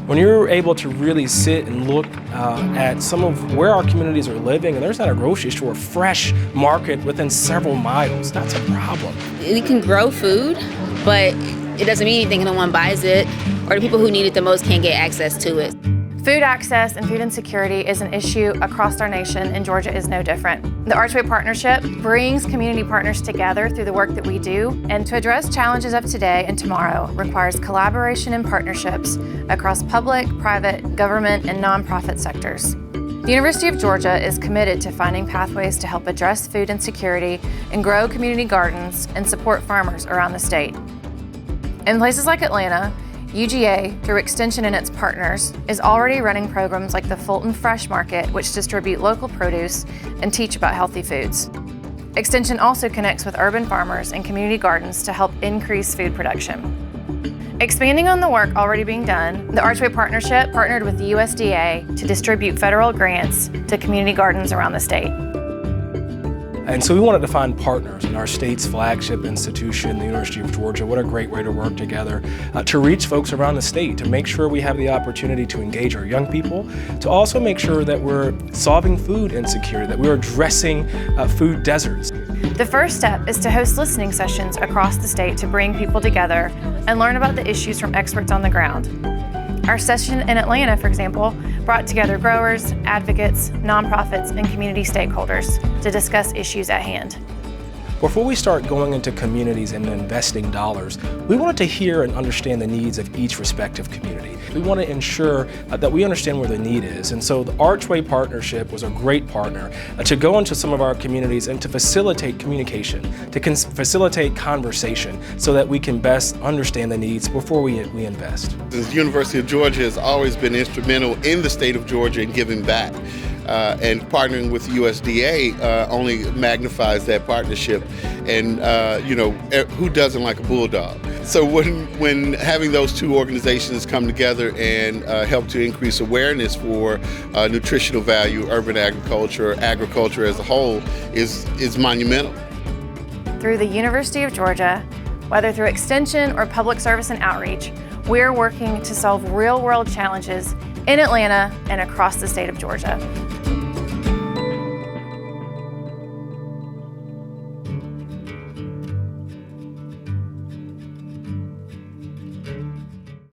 When you're able to really sit and look at some of where our communities are living, and there's not a grocery store, fresh market within several miles, that's a problem. We can grow food, but it doesn't mean anything if no one buys it, or the people who need it the most can't get access to it. Food access and food insecurity is an issue across our nation, and Georgia is no different. The Archway Partnership brings community partners together through the work that we do, and to address challenges of today and tomorrow requires collaboration and partnerships across public, private, government, and nonprofit sectors. The University of Georgia is committed to finding pathways to help address food insecurity and grow community gardens and support farmers around the state. In places like Atlanta, UGA, through Extension and its partners, is already running programs like the Fulton Fresh Market, which distribute local produce and teach about healthy foods. Extension also connects with urban farmers and community gardens to help increase food production. Expanding on the work already being done, the Archway Partnership partnered with the USDA to distribute federal grants to community gardens around the state. And so we wanted to find partners in our state's flagship institution, the University of Georgia. What a great way to work together to reach folks around the state, to make sure we have the opportunity to engage our young people, to also make sure that we're solving food insecurity, that we're addressing food deserts. The first step is to host listening sessions across the state to bring people together and learn about the issues from experts on the ground. Our session in Atlanta, for example, brought together growers, advocates, nonprofits, and community stakeholders to discuss issues at hand. Before we start going into communities and investing dollars, we wanted to hear and understand the needs of each respective community. We want to ensure that we understand where the need is. And so the Archway Partnership was a great partner to go into some of our communities and to facilitate communication, to facilitate conversation so that we can best understand the needs before we invest. The University of Georgia has always been instrumental in the state of Georgia in giving back. And partnering with USDA only magnifies that partnership. And who doesn't like a bulldog? So when having those two organizations come together and help to increase awareness for nutritional value, urban agriculture as a whole is monumental. Through the University of Georgia, whether through extension or public service and outreach, we're working to solve real-world challenges in Atlanta and across the state of Georgia.